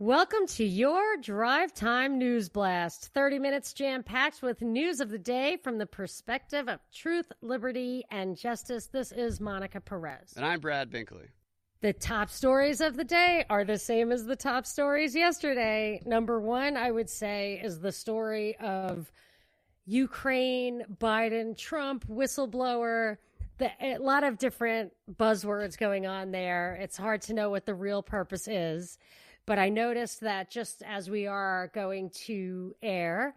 Welcome to your Drive Time News Blast. 30 minutes jam-packed with news of the day from the perspective of truth, liberty, and justice. This is Monica Perez. And I'm Brad Binkley. The top stories of the day are the same as the top stories yesterday. Number one, I would say, is the story of Ukraine, Biden, Trump, whistleblower. A lot of different buzzwords going on there. It's hard to know what the real purpose is. But I noticed that just as we are going to air,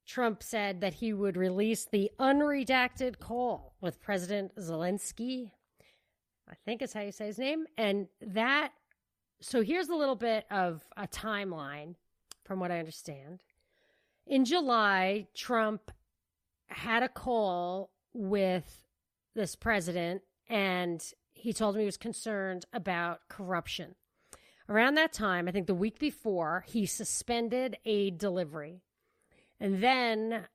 Trump said that he would release the unredacted call with President Zelensky. I think is how you say his name. And so here's a little bit of a timeline from what I understand. In July, Trump had a call with this president, and he told him he was concerned about corruption. Around that time, I think the week before, he suspended aid delivery. And then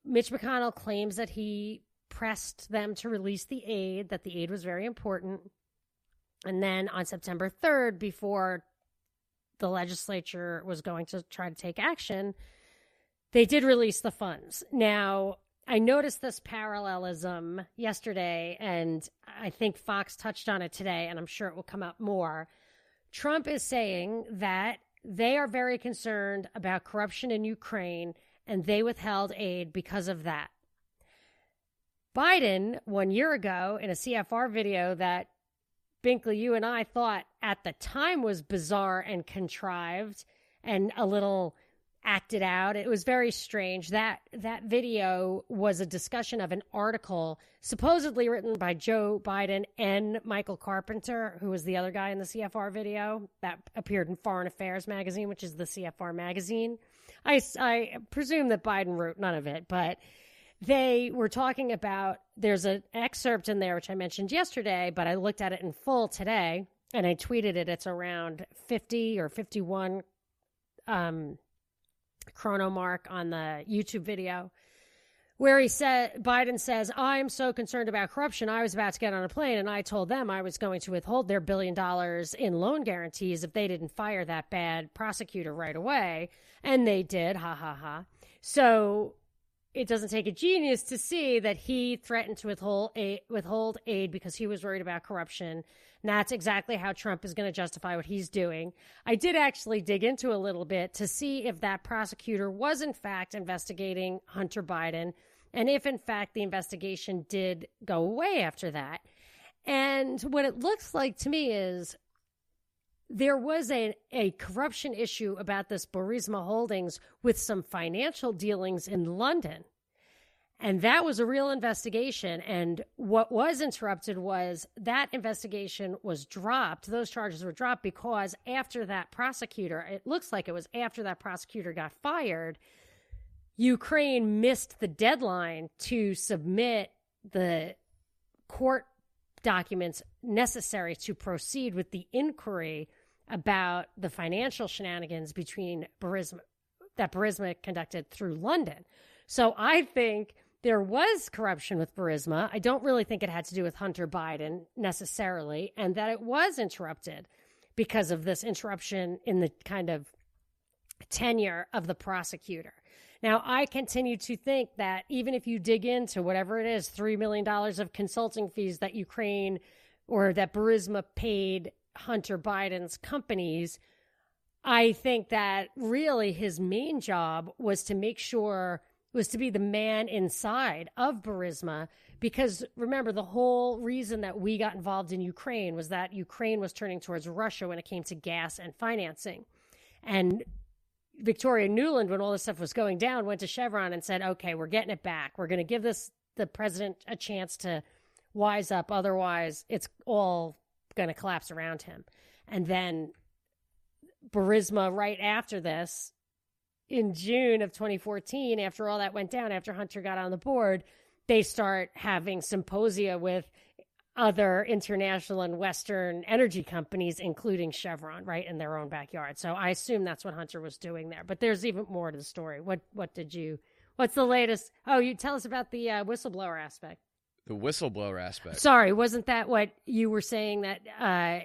Mitch McConnell claims that he pressed them to release the aid, that the aid was very important. And then on September 3rd, before the legislature was going to try to take action, they did release the funds. Now, I noticed this parallelism yesterday, and I think Fox touched on it today, and I'm sure it will come up more. Trump is saying that they are very concerned about corruption in Ukraine, and they withheld aid because of that. Biden, 1 year ago, in a CFR video that Binkley, you and I thought at the time was bizarre and contrived and a little acted out. It was very strange. That video was a discussion of an article supposedly written by Joe Biden and Michael Carpenter, who was the other guy in the CFR video that appeared in Foreign Affairs magazine, which is the CFR magazine. I presume that Biden wrote none of it, but they were talking about, there's an excerpt in there, which I mentioned yesterday, but I looked at it in full today and I tweeted it. It's around 50 or 51 chrono mark on the YouTube video, where Biden says, I'm so concerned about corruption. I was about to get on a plane and I told them I was going to withhold their $1 billion in loan guarantees if they didn't fire that bad prosecutor right away. And they did. Ha ha ha. So it doesn't take a genius to see that he threatened to withhold aid because he was worried about corruption. And that's exactly how Trump is going to justify what he's doing. I did actually dig into a little bit to see if that prosecutor was in fact investigating Hunter Biden, and if in fact the investigation did go away after that. And what it looks like to me is there was a corruption issue about this Burisma Holdings with some financial dealings in London. And that was a real investigation. And what was interrupted was that investigation was dropped. Those charges were dropped because after that prosecutor, it looks like it was after that prosecutor got fired, Ukraine missed the deadline to submit the court documents necessary to proceed with the inquiry about the financial shenanigans between Burisma conducted through London. So I think there was corruption with Burisma. I don't really think it had to do with Hunter Biden necessarily, and that it was interrupted because of this interruption in the kind of tenure of the prosecutor. Now, I continue to think that even if you dig into whatever it is, $3 million of consulting fees that Ukraine or that Burisma paid Hunter Biden's companies, I think that really his main job was to be the man inside of Burisma, because remember, the whole reason that we got involved in Ukraine was that Ukraine was turning towards Russia when it came to gas and financing. And Victoria Nuland, when all this stuff was going down, went to Chevron and said, okay, we're getting it back. We're going to give the president a chance to wise up. Otherwise, it's all going to collapse around him. And then Burisma, right after this, in June of 2014, after all that went down, after Hunter got on the board, they start having symposia with other international and Western energy companies, including Chevron, right, in their own backyard. So I assume that's what Hunter was doing there. But there's even more to the story. What's the latest? Oh, you tell us about the whistleblower aspect. The whistleblower aspect. Sorry, wasn't that what you were saying that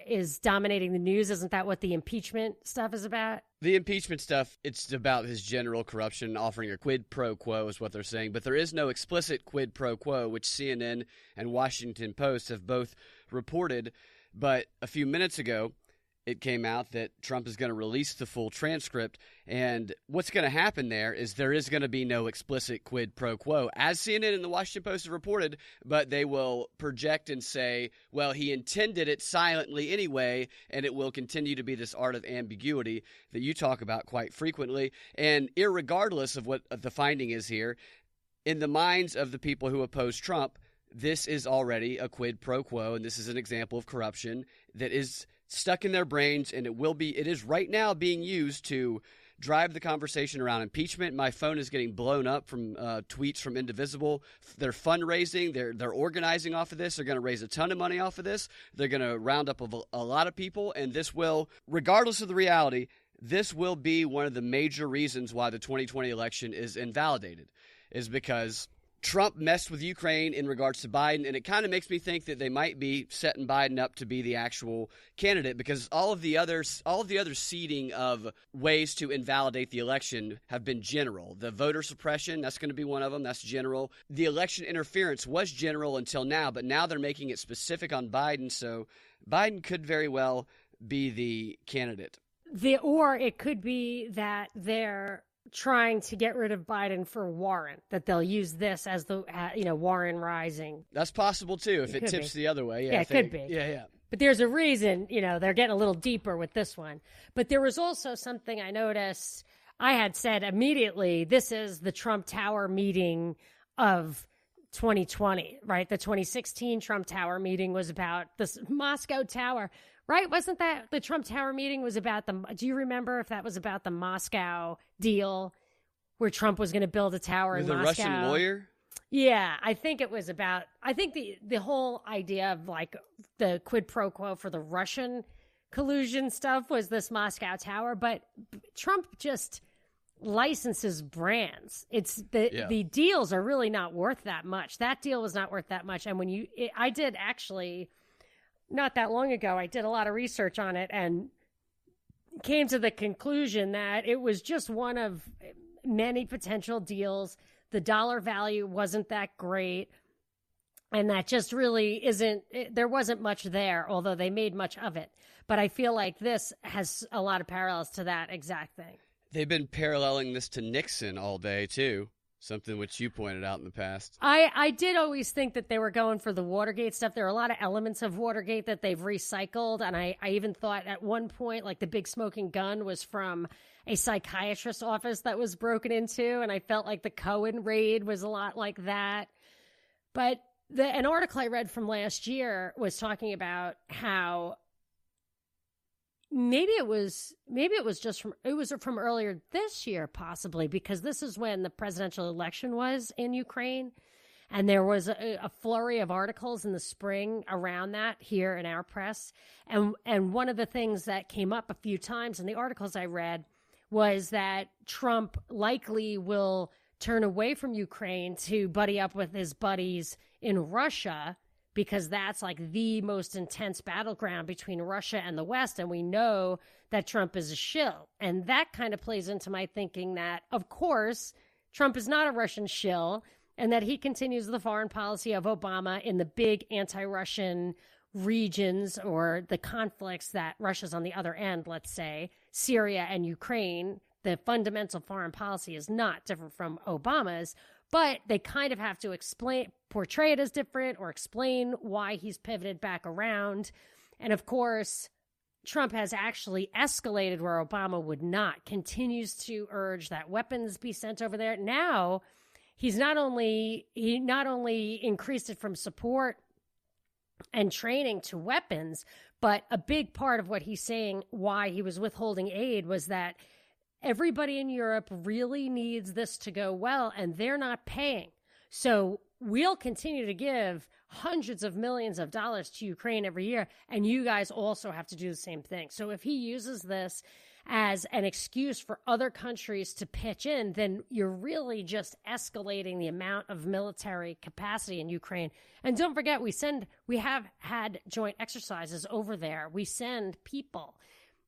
is dominating the news? Isn't that what the impeachment stuff is about? The impeachment stuff, it's about his general corruption, offering a quid pro quo is what they're saying. But there is no explicit quid pro quo, which CNN and Washington Post have both reported. But a few minutes ago, it came out that Trump is going to release the full transcript. And what's going to happen there is there is going to be no explicit quid pro quo, as CNN and the Washington Post have reported, but they will project and say, well, he intended it silently anyway, and it will continue to be this art of ambiguity that you talk about quite frequently. And irregardless of what the finding is here, in the minds of the people who oppose Trump, this is already a quid pro quo, and this is an example of corruption that is stuck in their brains, and it is right now being used to drive the conversation around impeachment. My phone is getting blown up from tweets from Indivisible. They're fundraising. They're organizing off of this. They're going to raise a ton of money off of this. They're going to round up a lot of people, and this will, regardless of the reality, this will be one of the major reasons why the 2020 election is invalidated, is because Trump messed with Ukraine in regards to Biden, and it kind of makes me think that they might be setting Biden up to be the actual candidate, because all of the other seeding of ways to invalidate the election have been general. The voter suppression, that's going to be one of them. That's general. The election interference was general until now, but now they're making it specific on Biden, so Biden could very well be the candidate. Or it could be that they're trying to get rid of Biden for Warren, that they'll use this as the, Warren rising. That's possible, too, if it tips the other way. Yeah, it could be. Yeah. But there's a reason, they're getting a little deeper with this one. But there was also something I noticed. I had said immediately, this is the Trump Tower meeting of 2020, right? The 2016 Trump Tower meeting was about this Moscow Tower, right? Wasn't that the Trump Tower meeting was about do you remember if that was about the Moscow deal where Trump was going to build a tower in Moscow? The Russian lawyer? Yeah, I think it was about, the whole idea of like the quid pro quo for the Russian collusion stuff was this Moscow Tower, but Trump just licenses brands. The deals are really not worth that much. That deal was not worth that much. And I did actually, not that long ago, I did a lot of research on it and came to the conclusion that it was just one of many potential deals. The dollar value wasn't that great. And that just really there wasn't much there, although they made much of it. But I feel like this has a lot of parallels to that exact thing. They've been paralleling this to Nixon all day, too. Something which you pointed out in the past. I did always think that they were going for the Watergate stuff. There are a lot of elements of Watergate that they've recycled. And I even thought at one point, like the big smoking gun was from a psychiatrist's office that was broken into. And I felt like the Cohen raid was a lot like that. But an article I read from last year was talking about how maybe it was from earlier this year, possibly, because this is when the presidential election was in Ukraine. And there was a flurry of articles in the spring around that here in our press. And one of the things that came up a few times in the articles I read was that Trump likely will turn away from Ukraine to buddy up with his buddies in Russia, because that's like the most intense battleground between Russia and the West. And we know that Trump is a shill. And that kind of plays into my thinking that, of course, Trump is not a Russian shill, and that he continues the foreign policy of Obama in the big anti-Russian regions or the conflicts that Russia's on the other end, let's say, Syria and Ukraine. The fundamental foreign policy is not different from Obama's, but they kind of have to portray it as different or explain why he's pivoted back around. And of course, Trump has actually escalated where Obama would not, continues to urge that weapons be sent over there. Now, he not only increased it from support and training to weapons, but a big part of what he's saying why he was withholding aid was that everybody in Europe really needs this to go well, and they're not paying. So we'll continue to give hundreds of millions of dollars to Ukraine every year, and you guys also have to do the same thing. So if he uses this as an excuse for other countries to pitch in, then you're really just escalating the amount of military capacity in Ukraine. And don't forget, we have had joint exercises over there. We send people,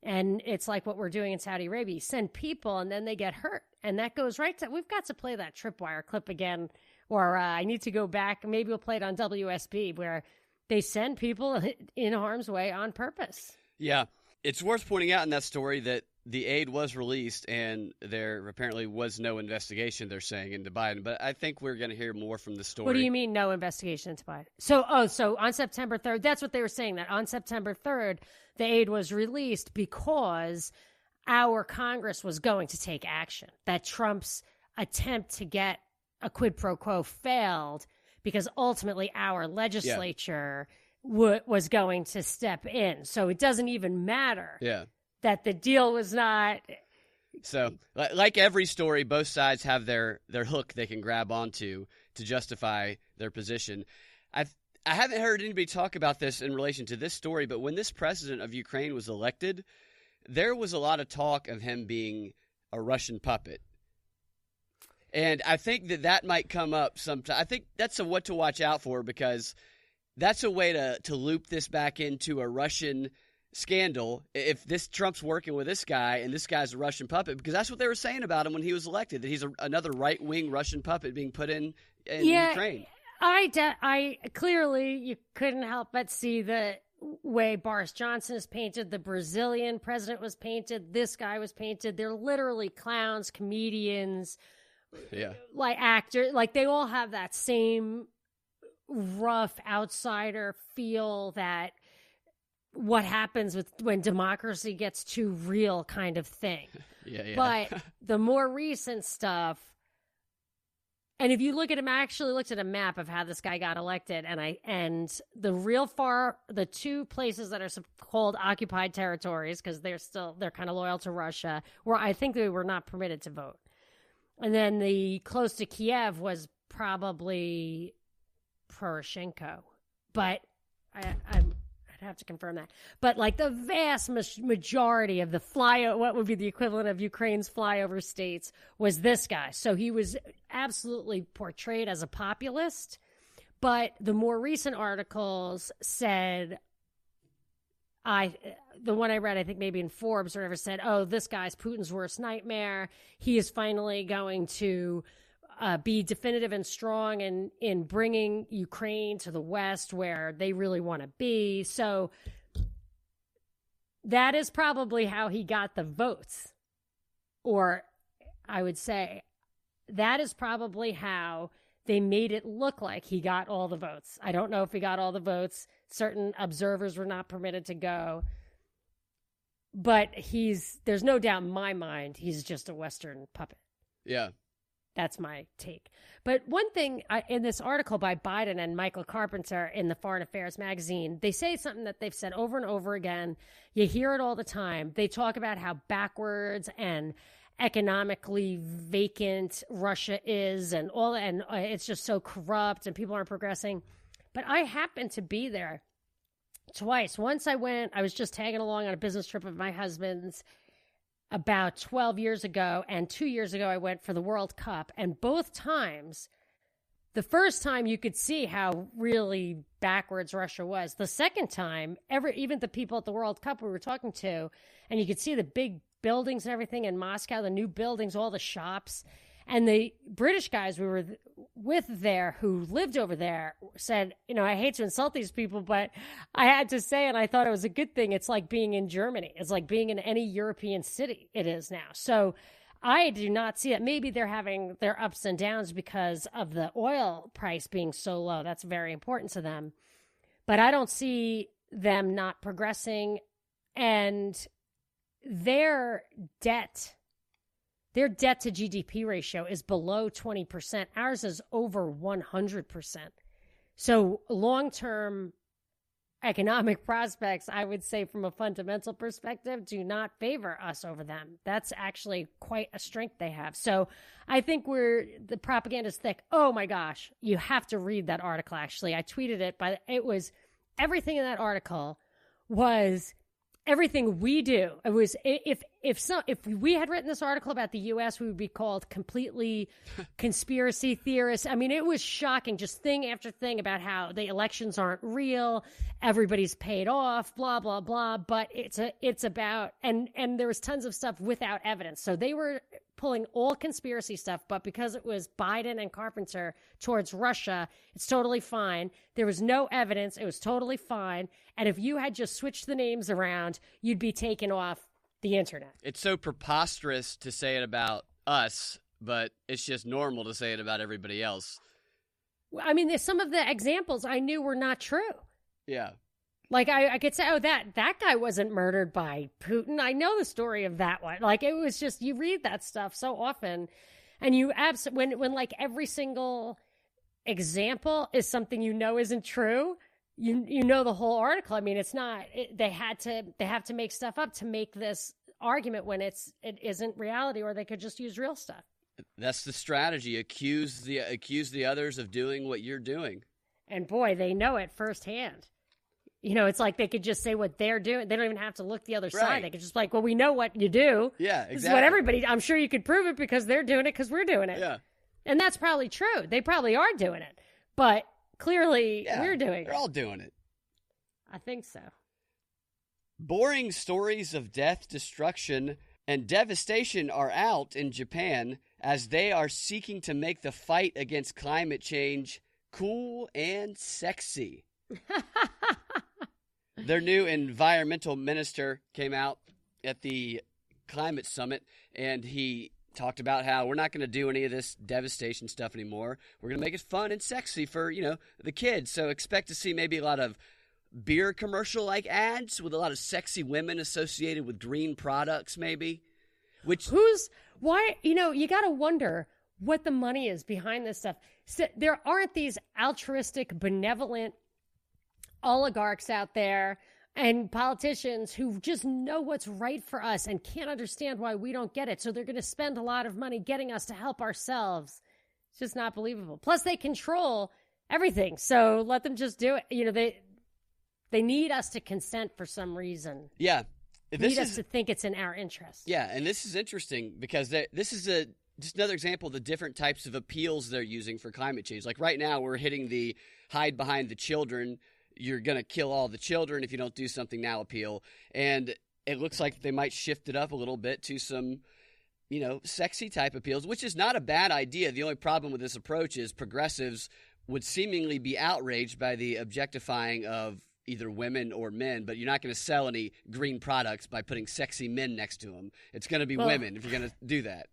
and it's like what we're doing in Saudi Arabia. You send people and then they get hurt. And that goes right to, we've got to play that tripwire clip again, or I need to go back. Maybe we'll play it on WSB, where they send people in harm's way on purpose. Yeah. It's worth pointing out in that story that the aid was released and there apparently was no investigation, they're saying, into Biden. But I think we're going to hear more from the story. What do you mean no investigation into Biden? So on September 3rd, that's what they were saying, that on September 3rd, the aid was released because our Congress was going to take action, that Trump's attempt to get a quid pro quo failed because ultimately our legislature was going to step in. So it doesn't even matter that the deal was not. So like every story, both sides have their hook they can grab onto to justify their position. I haven't heard anybody talk about this in relation to this story, but when this president of Ukraine was elected, there was a lot of talk of him being a Russian puppet. And I think that might come up sometime. I think that's what to watch out for, because that's a way to loop this back into a Russian scandal. If this Trump's working with this guy and this guy's a Russian puppet, because that's what they were saying about him when he was elected, that he's another right-wing Russian puppet being put in Ukraine. I clearly, you couldn't help but see the way Boris Johnson is painted, the Brazilian president was painted, this guy was painted. They're literally clowns, comedians, like actors. Like they all have that same rough outsider feel, that what happens when democracy gets too real kind of thing. But the more recent stuff, and if you look at him, I actually looked at a map of how this guy got elected, and the two places that are called occupied territories, because they're kind of loyal to Russia, where I think they were not permitted to vote. And then the close to Kiev was probably Poroshenko, but I'd have to confirm that. But like the vast majority of what would be the equivalent of Ukraine's flyover states, was this guy. So he was absolutely portrayed as a populist. But the more recent articles said, the one I read, I think maybe in Forbes or whatever, said, oh, this guy's Putin's worst nightmare. He is finally going to be definitive and strong in bringing Ukraine to the West, where they really want to be. So that is probably how he got the votes. Or I would say that is probably how they made it look like he got all the votes. I don't know if he got all the votes. Certain observers were not permitted to go. But there's no doubt in my mind, he's just a Western puppet. Yeah. That's my take. But one thing in this article by Biden and Michael Carpenter in the Foreign Affairs magazine, they say something that they've said over and over again. You hear it all the time. They talk about how backwards and economically vacant Russia is, and it's just so corrupt and people aren't progressing. But I happened to be there twice. Once I was just tagging along on a business trip of my husband's about 12 years ago, and 2 years ago I went for the World Cup. And both times, the first time you could see how really backwards Russia was. The second time, even the people at the World Cup we were talking to, and you could see the big buildings and everything in Moscow, the new buildings, all the shops. And the British guys we were with there who lived over there said, I hate to insult these people, but I had to say, and I thought it was a good thing, it's like being in Germany. It's like being in any European city it is now. So I do not see it. Maybe they're having their ups and downs because of the oil price being so low. That's very important to them. But I don't see them not progressing. And their debt to GDP ratio is below 20%. Ours is over 100%. So long-term economic prospects, I would say from a fundamental perspective, do not favor us over them. That's actually quite a strength they have. So I think the propaganda is thick. Oh my gosh, you have to read that article actually. I tweeted it, but it was, everything in that article was everything we do. It was if we had written this article about the U.S., we would be called completely conspiracy theorists. I mean, it was shocking, just thing after thing about how the elections aren't real, everybody's paid off, blah blah blah. But it's about and there was tons of stuff without evidence. So they were pulling all conspiracy stuff, but because it was Biden and Carpenter towards Russia, it's totally fine. There was no evidence. It was totally fine. And if you had just switched the names around, you'd be taken off the internet. It's so preposterous to say it about us, but it's just normal to say it about everybody else. I mean, some of the examples I knew were not true. Yeah. Like, I could say, oh, that guy wasn't murdered by Putin. I know the story of that one. Like, it was just, you read that stuff so often, and you when like every single example is something you know isn't true, you know the whole article. I mean, it's not, they have to make stuff up to make this argument when it isn't reality, or they could just use real stuff. That's the strategy. Accuse the others of doing what you're doing. And boy, they know it firsthand. You know, it's like they could just say what they're doing. They don't even have to look the other side. They could just like, well, we know what you do. Yeah, exactly. This is what everybody, I'm sure you could prove it because they're doing it because we're doing it. Yeah. And that's probably true. They probably are doing it. But clearly we're doing it. They're all doing it. I think so. Boring stories of death, destruction, and devastation are out in Japan as they are seeking to make the fight against climate change cool and sexy. Their new environmental minister came out at the climate summit, and he talked about how we're not going to do any of this devastation stuff anymore. We're going to make it fun and sexy for, the kids. So expect to see maybe a lot of beer commercial-like ads with a lot of sexy women associated with green products, maybe. You got to wonder what the money is behind this stuff. So there aren't these altruistic, benevolent oligarchs out there and politicians who just know what's right for us and can't understand why we don't get it. So they're going to spend a lot of money getting us to help ourselves. It's just not believable. Plus, they control everything. So let them just do it. They need us to consent for some reason. Yeah. They need us to think it's in our interest. Yeah, and this is interesting because this is just another example of the different types of appeals they're using for climate change. Like right now, we're hitting the hide behind the children. You're going to kill all the children if you don't do something now appeal. And it looks like they might shift it up a little bit to some, sexy type appeals, which is not a bad idea. The only problem with this approach is progressives would seemingly be outraged by the objectifying of either women or men, but you're not going to sell any green products by putting sexy men next to them. It's going to be women if you're going to do that.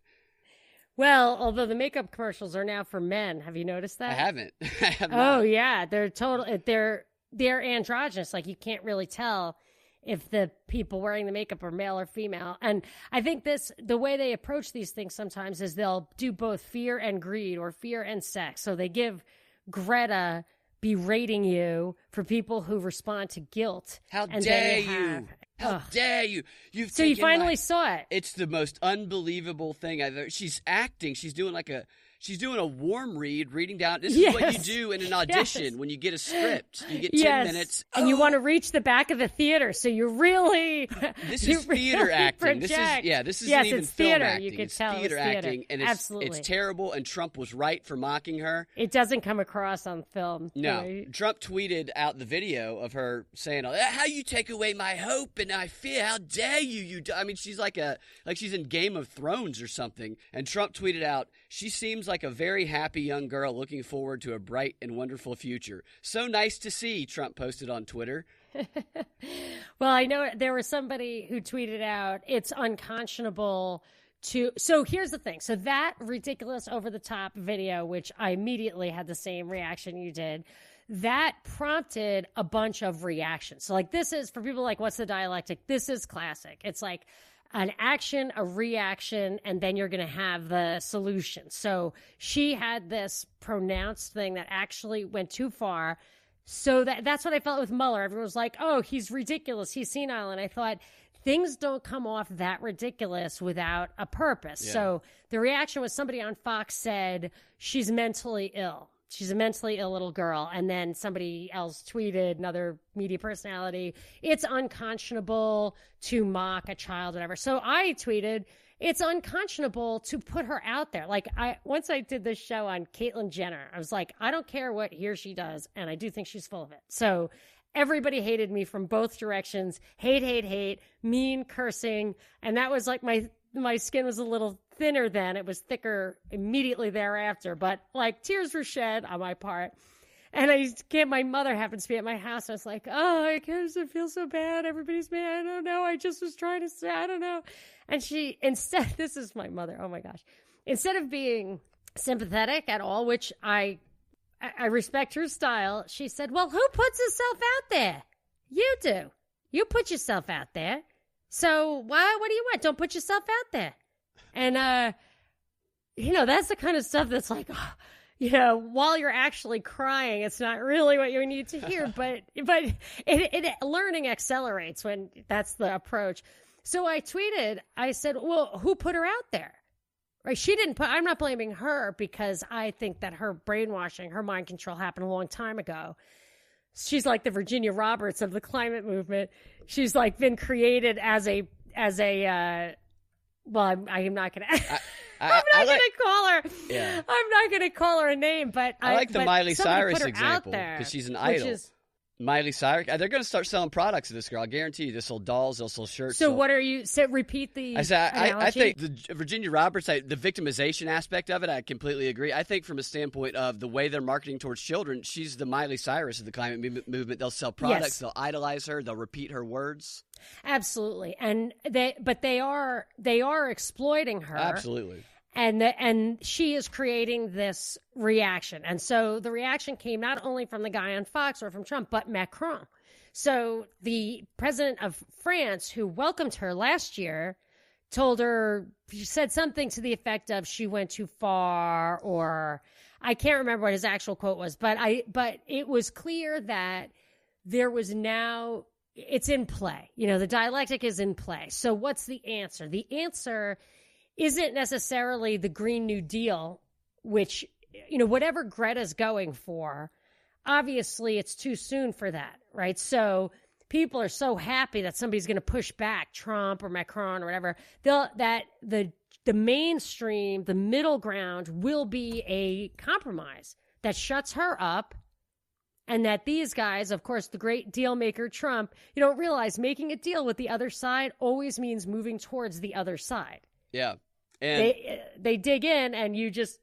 Well, although the makeup commercials are now for men. Have you noticed that? I haven't. I have not. Oh, yeah. They're androgynous. Like, you can't really tell if the people wearing the makeup are male or female. And I think the way they approach these things sometimes is they'll do both fear and greed or fear and sex. So they give Greta berating you for people who respond to guilt. How dare you? How dare you? You finally saw it. It's the most unbelievable thing I've ever. She's acting. She's doing a warm read, reading down. This is what you do in an audition when you get a script. You get 10 minutes. And you want to reach the back of the theater, so you really This is theater really acting. Project. This isn't even film theater. Acting. You could tell theater acting, and it's terrible, and Trump was right for mocking her. It doesn't come across on film. No. Right? Trump tweeted out the video of her saying, "How you take away my hope and I fear, how dare you, I mean, she's like she's in Game of Thrones or something. And Trump tweeted out, "She seems like a very happy young girl looking forward to a bright and wonderful future. So nice to see," Trump posted on Twitter. Well, I know there was somebody who tweeted out, "It's unconscionable to..." So here's the thing. So that ridiculous over-the-top video, which I immediately had the same reaction you did, that prompted a bunch of reactions. So this is, for people like, what's the dialectic? This is classic. It's like an action, a reaction, and then you're going to have the solution. So she had this pronounced thing that actually went too far. So that's what I felt with Mueller. Everyone was like, oh, he's ridiculous, he's senile. And I thought, things don't come off that ridiculous without a purpose. Yeah. So the reaction was somebody on Fox said, she's mentally ill. she's a mentally ill little girl. And then somebody else tweeted, another media personality, it's unconscionable to mock a child, whatever. So I tweeted, it's unconscionable to put her out there. Like, once I did this show on Caitlyn Jenner, I was like, I don't care what he or she does, and I do think she's full of it. So everybody hated me from both directions. Hate, mean, cursing. And that was like my skin was a little thinner then. It was thicker immediately thereafter. But like tears were shed on my part. And my mother happens to be at my house. I was like, oh, I feel so bad. Everybody's mad. I don't know. I just was trying to say, I don't know. And this is my mother. Oh my gosh. Instead of being sympathetic at all, which I respect her style, she said, well, who puts herself out there? You do. You put yourself out there. So what do you want? Don't put yourself out there. And, that's the kind of stuff that's like, while you're actually crying, it's not really what you need to hear, but learning accelerates when that's the approach. So I tweeted, I said, well, who put her out there? Right? I'm not blaming her because I think that her brainwashing, her mind control happened a long time ago. She's like the Virginia Roberts of the climate movement. She's like been created as a well, I'm not going to. I'm not going to call her. Yeah. I'm not going to call her a name, but I like the Miley Cyrus example because she's an idol. Miley Cyrus, they're going to start selling products to this girl. I guarantee you. They'll sell dolls. They'll sell shirts. So what are you? Repeat the. I think the Virginia Roberts, the victimization aspect of it, I completely agree. I think from a standpoint of the way they're marketing towards children, she's the Miley Cyrus of the climate movement. They'll sell products. Yes. They'll idolize her. They'll repeat her words. Absolutely, and they are exploiting her. Absolutely. And she is creating this reaction. And so the reaction came not only from the guy on Fox or from Trump, but Macron. So the president of France, who welcomed her last year, she said something to the effect of she went too far, or I can't remember what his actual quote was, but it was clear that there was now, it's in play. The dialectic is in play. So what's the answer? The answer isn't necessarily the Green New Deal, which, whatever Greta's going for, obviously it's too soon for that, right? So people are so happy that somebody's going to push back Trump or Macron or whatever, that the mainstream, the middle ground will be a compromise that shuts her up. And that these guys, of course, the great deal maker Trump, you don't realize making a deal with the other side always means moving towards the other side. Yeah. And they dig in and you just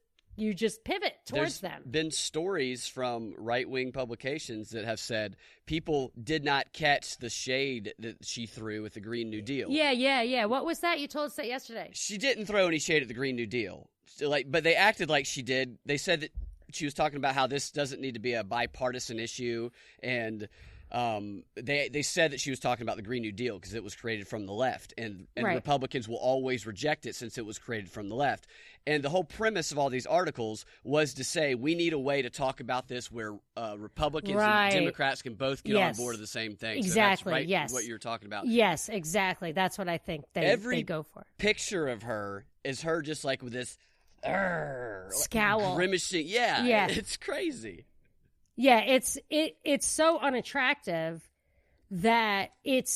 pivot towards them. There's been stories from right-wing publications that have said people did not catch the shade that she threw with the Green New Deal. Yeah. What was that? You told us that yesterday. She didn't throw any shade at the Green New Deal. But they acted like she did. They said that she was talking about how this doesn't need to be a bipartisan issue, and they said that she was talking about the Green New Deal because it was created from the left, and right. Republicans will always reject it since it was created from the left. And the whole premise of all these articles was to say we need a way to talk about this where Republicans and Democrats can both get on board of the same thing. Exactly. So that's yes. What you're talking about. Yes, exactly. That's what I think they go for. Picture of her is her just like with this scowl, grimacing. Yeah. It's crazy. Yeah, it's so unattractive that it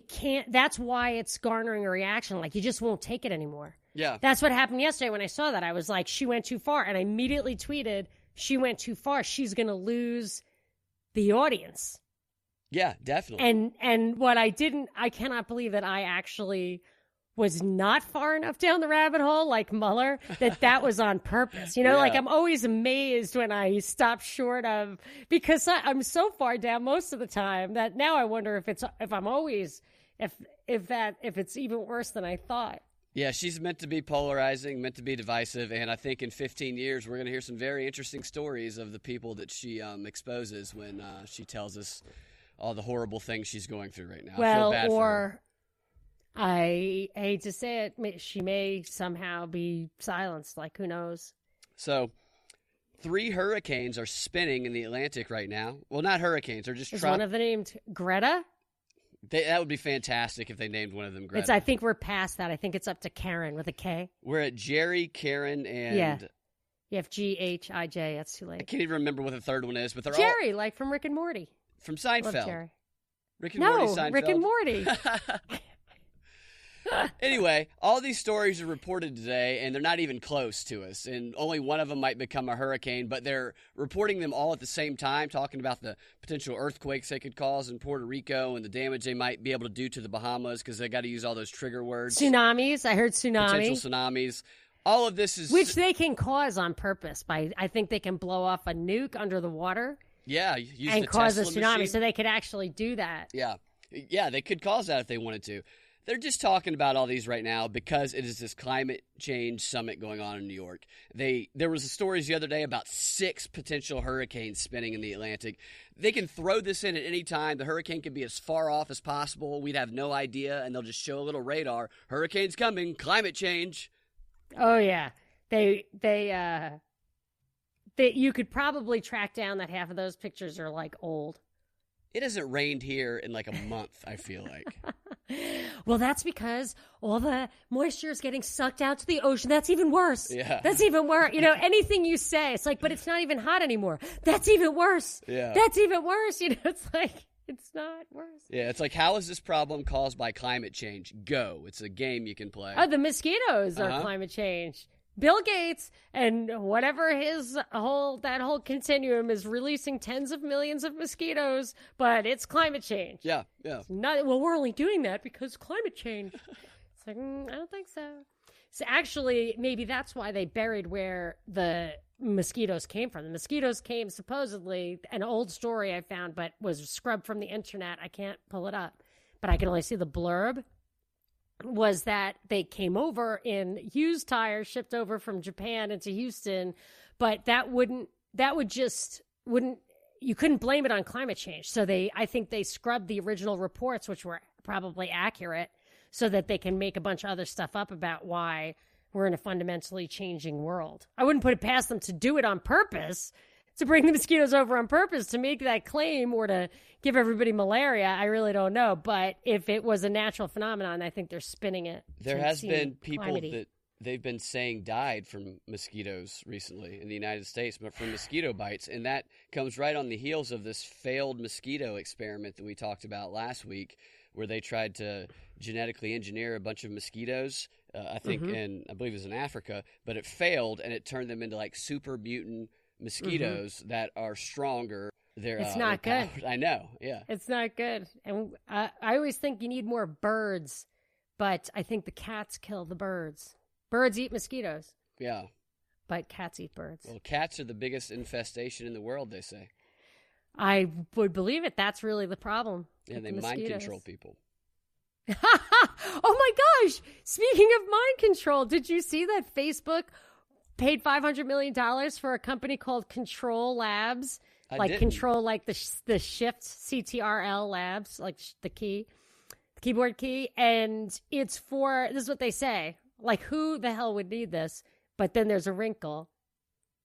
can't. That's why it's garnering a reaction. Like you just won't take it anymore. Yeah, that's what happened yesterday when I saw that. I was like, she went too far, and I immediately tweeted, "She went too far. She's going to lose the audience." Yeah, definitely. And what I cannot believe that I actually was not far enough down the rabbit hole like Mueller, that was on purpose. Like I'm always amazed when I stop short of, because I'm so far down most of the time that now I wonder if it's even worse than I thought. Yeah, she's meant to be polarizing, meant to be divisive, and I think in 15 years we're going to hear some very interesting stories of the people that she exposes when she tells us all the horrible things she's going through right now. Well, I feel bad for her. I hate to say it, she may somehow be silenced. Like, who knows? So, 3 hurricanes are spinning in the Atlantic right now. Well, not hurricanes. They're just... Is one of them named Greta? That would be fantastic if they named one of them Greta. I think we're past that. I think it's up to Karen with a K. We're at Jerry, Karen, and You have G-H-I-J. That's too I late. can't even remember what the third one is, but they're Jerry, like from Rick and Morty. from Love Seinfeld. Jerry. Rick and Morty, No, Seinfeld. Rick and Morty. Anyway, all these stories are reported today, and they're not even close to us. And only one of them might become a hurricane, but they're reporting them all at the same time, talking about the potential earthquakes they could cause in Puerto Rico and the damage they might be able to do to the Bahamas because they got to use all those trigger words. Tsunamis. I heard tsunami. Potential tsunamis. All of this is... Which they can cause on purpose. I think they can blow off a nuke under the water. Yeah. Use and the cause Tesla a tsunami. machine. So they could actually do that. Yeah. Yeah, they could cause that if they wanted to. They're just talking about all these right now because it is this climate change summit going on in New York. There was stories the other day about 6 potential hurricanes spinning in the Atlantic. They can throw this in at any time. The hurricane could be as far off as possible. We'd have no idea, and they'll just show a little radar. Hurricane's coming. Climate change. Oh yeah, you could probably track down that half of those pictures are like old. It hasn't rained here in like a month, I feel like. Well, that's because all the moisture is getting sucked out to the ocean. That's even worse. Yeah. That's even worse. You know, anything you say, it's like, but it's not even hot anymore. That's even worse. Yeah. That's even worse. You know, it's like, it's not worse. Yeah, it's like, how is this problem caused by climate change? Go. It's a game you can play. Oh, the mosquitoes are climate change. Bill Gates and whatever that whole continuum is releasing tens of millions of mosquitoes, but it's climate change. Yeah. It's not, well, we're only doing that because climate change. It's like, I don't think so. So actually, maybe that's why they buried where the mosquitoes came from. The mosquitoes came supposedly, an old story I found, but was scrubbed from the internet. I can't pull it up, but I can only see the blurb. Was that they came over in used tires shipped over from Japan into Houston, but you couldn't blame it on climate change. So I think they scrubbed the original reports, which were probably accurate, so that they can make a bunch of other stuff up about why we're in a fundamentally changing world. I wouldn't put it past them to do it on purpose, to bring the mosquitoes over on purpose to make that claim or to give everybody malaria. I really don't know. But if it was a natural phenomenon, I think they're spinning it. There has been people that they've been saying died from mosquitoes recently in the United States, but from mosquito bites. And that comes right on the heels of this failed mosquito experiment that we talked about last week, where they tried to genetically engineer a bunch of mosquitoes, I think, I believe it was in Africa, but it failed, and it turned them into like super mutant mosquitoes that are stronger. It's not good. I know, yeah. It's not good. And I always think you need more birds, but I think the cats kill the birds. Birds eat mosquitoes. Yeah. But cats eat birds. Well, cats are the biggest infestation in the world, they say. I would believe it. That's really the problem. Yeah, they mind control people. Oh my gosh! Speaking of mind control, did you see that Facebook paid $500 million for a company called Control Labs? Control, like the shift, CTRL Labs, like the keyboard key. And it's for, this is what they say, like, who the hell would need this? But then there's a wrinkle.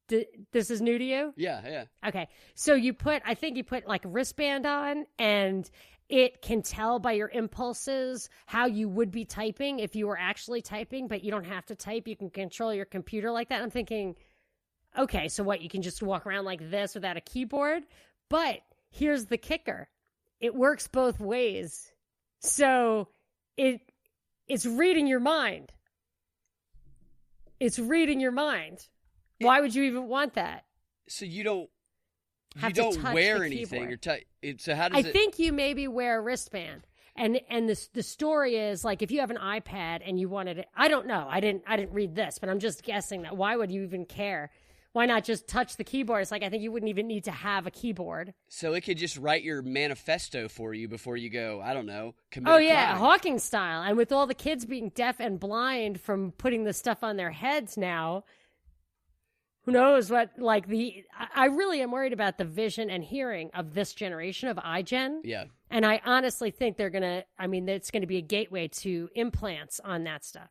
This is new to you? Yeah. Okay. So I think you put like a wristband on, and it can tell by your impulses how you would be typing if you were actually typing, but you don't have to type. You can control your computer like that. I'm thinking, okay, so what? You can just walk around like this without a keyboard? But here's the kicker. It works both ways. So it's reading your mind. It's reading your mind. Why would you even want that? So you don't touch wear the anything keyboard. So how does I think you maybe wear a wristband. And the story is, like, if you have an iPad and you wanted it, I don't know. I didn't read this, but I'm just guessing that. Why would you even care? Why not just touch the keyboard? It's like, I think you wouldn't even need to have a keyboard. So it could just write your manifesto for you before you go, I don't know, commit Oh, a yeah, crime. Hawking style. And with all the kids being deaf and blind from putting this stuff on their heads now, who knows what, like, I really am worried about the vision and hearing of this generation of iGen. Yeah. And I honestly think it's going to be a gateway to implants on that stuff.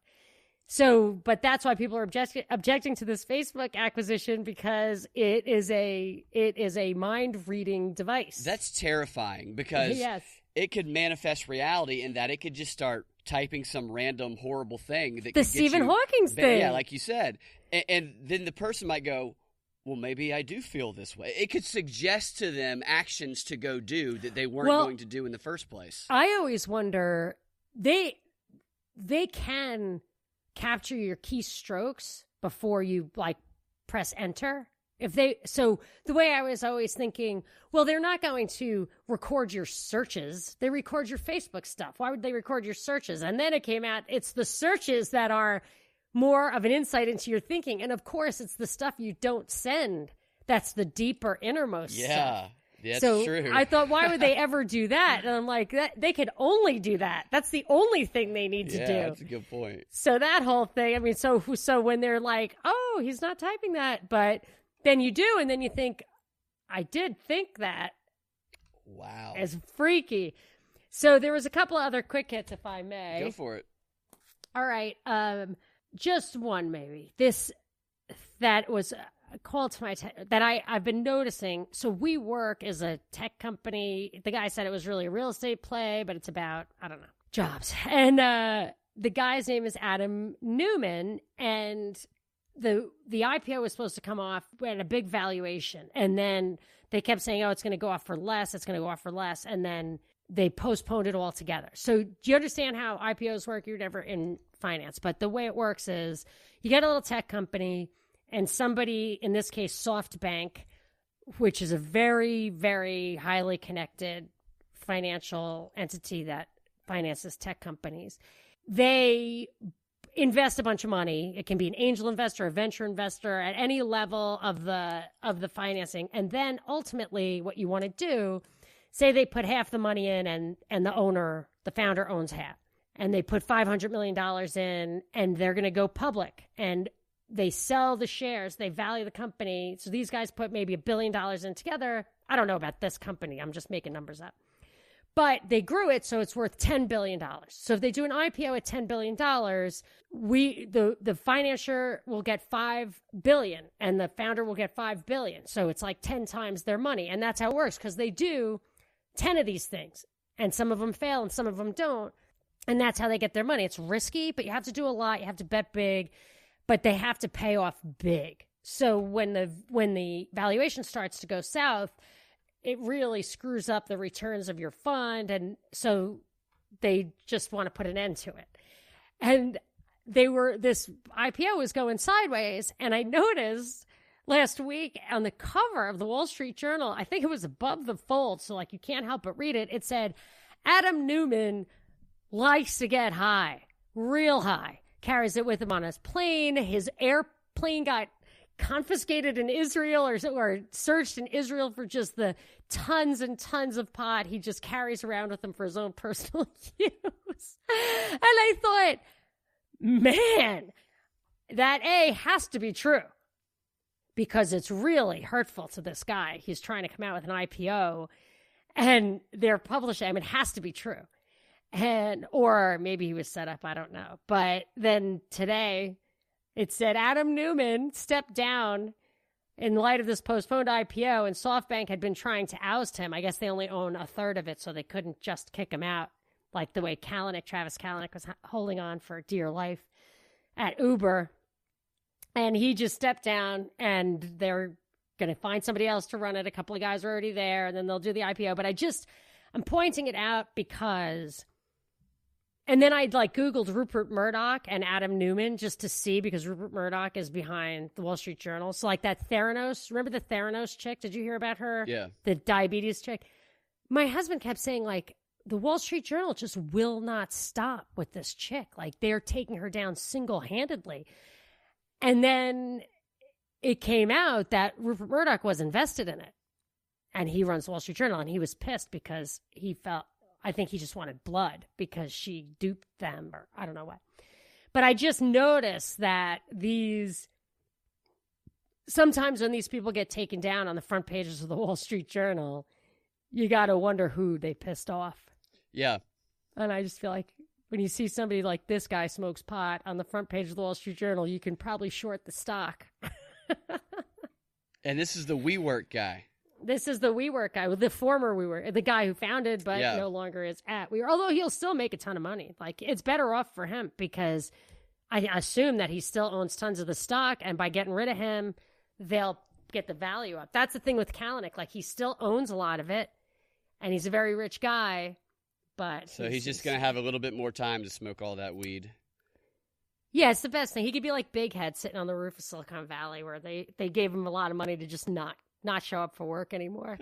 So, but that's why people are objecting to this Facebook acquisition, because it is a mind reading device. That's terrifying, because yes. It could manifest reality in that it could just start typing some random horrible thing that the Stephen Hawking thing. Yeah, like you said. And then the person might go, well, maybe I do feel this way. It could suggest to them actions to go do that they weren't going to do in the first place. I always wonder, they can capture your keystrokes before you like press enter. So the way I was always thinking, well, they're not going to record your searches. They record your Facebook stuff. Why would they record your searches? And then it came out, it's the searches that are more of an insight into your thinking. And of course, it's the stuff you don't send. That's the deeper innermost stuff. Yeah, that's true. I thought, why would they ever do that? And I'm like, they could only do that. That's the only thing they need to do. Yeah, that's a good point. So that whole thing, I mean, so when they're like, oh, he's not typing that, but then you do, and then you think, I did think that. Wow. It's freaky. So there was a couple of other quick hits, if I may. Go for it. All right. Just one, maybe. That was a call to my attention that I've been noticing. So WeWork is a tech company. The guy said it was really a real estate play, but it's about, I don't know, jobs. And the guy's name is Adam Newman, and the IPO was supposed to come off at a big valuation, and then they kept saying, oh, it's going to go off for less, and then they postponed it altogether. So do you understand how IPOs work? You're never in finance, but the way it works is you get a little tech company, and somebody, in this case, SoftBank, which is a very, very highly connected financial entity that finances tech companies, they invest a bunch of money. It can be an angel investor, a venture investor at any level of the financing. And then ultimately what you want to do, say they put half the money in and the founder owns half. And they put $500 million in and they're going to go public. And they sell the shares. They value the company. So these guys put maybe $1 billion in together. I don't know about this company. I'm just making numbers up. But they grew it, so it's worth $10 billion. So if they do an IPO at $10 billion, the financier will get $5 billion, and the founder will get $5 billion. So it's like 10 times their money. And that's how it works, because they do 10 of these things. And some of them fail, and some of them don't. And that's how they get their money. It's risky, but you have to do a lot. You have to bet big, but they have to pay off big. So when the valuation starts to go south, it really screws up the returns of your fund. And so they just want to put an end to it. And this IPO was going sideways. And I noticed last week on the cover of the Wall Street Journal, I think it was above the fold, so like you can't help but read it. It said, Adam Newman likes to get high, real high, carries it with him on his plane. His airplane got confiscated in Israel or searched in Israel for just the tons and tons of pot he just carries around with him for his own personal use. And I thought, man, that has to be true, because it's really hurtful to this guy. He's trying to come out with an IPO and they're publishing. I mean, it has to be true. Or maybe he was set up. I don't know. But then today it said Adam Newman stepped down in light of this postponed IPO, and SoftBank had been trying to oust him. I guess they only own a third of it, so they couldn't just kick him out like the way Travis Kalanick was holding on for dear life at Uber. And he just stepped down, and they're going to find somebody else to run it. A couple of guys are already there, and then they'll do the IPO. But I'm pointing it out because... And then I Googled Rupert Murdoch and Adam Newman just to see, because Rupert Murdoch is behind the Wall Street Journal. So that Theranos, remember the Theranos chick? Did you hear about her? Yeah. The diabetes chick. My husband kept saying the Wall Street Journal just will not stop with this chick. They're taking her down single-handedly. And then it came out that Rupert Murdoch was invested in it. And he runs the Wall Street Journal, and he was pissed because I think he just wanted blood because she duped them, or I don't know what. But I just noticed that sometimes when these people get taken down on the front pages of the Wall Street Journal, you got to wonder who they pissed off. Yeah. And I just feel like when you see somebody like this guy smokes pot on the front page of the Wall Street Journal, you can probably short the stock. And this is the WeWork guy. This is the WeWork guy, the former WeWork, the guy who founded but Yeah. no longer is at WeWork. Although he'll still make a ton of money. Like, it's better off for him because I assume that he still owns tons of the stock, and by getting rid of him, they'll get the value up. That's the thing with Kalanick. Like, he still owns a lot of it, and he's a very rich guy, but So he's just going to have a little bit more time to smoke all that weed. Yeah, it's the best thing. He could be like Big Head sitting on the roof of Silicon Valley, where they gave him a lot of money to just not show up for work anymore.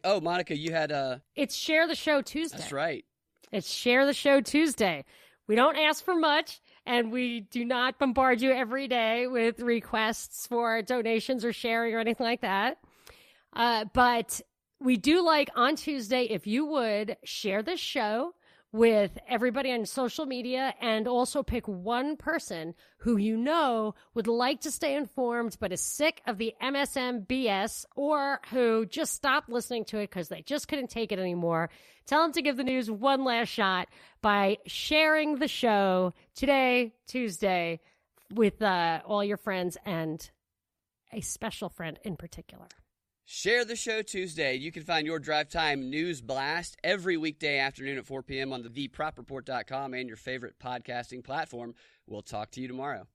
Oh, Monica, you had It's Share the Show Tuesday. That's right. It's Share the Show Tuesday. We don't ask for much, and we do not bombard you every day with requests for donations or sharing or anything like that. But we do like on Tuesday, if you would share this show with everybody on social media, and also pick one person who you know would like to stay informed but is sick of the MSM BS, or who just stopped listening to it because they just couldn't take it anymore. Tell them to give the news one last shot by sharing the show today, Tuesday, with all your friends and a special friend in particular. Share the Show Tuesday. You can find your Drive Time news blast every weekday afternoon at 4 p.m. on the thepropreport.com and your favorite podcasting platform. We'll talk to you tomorrow.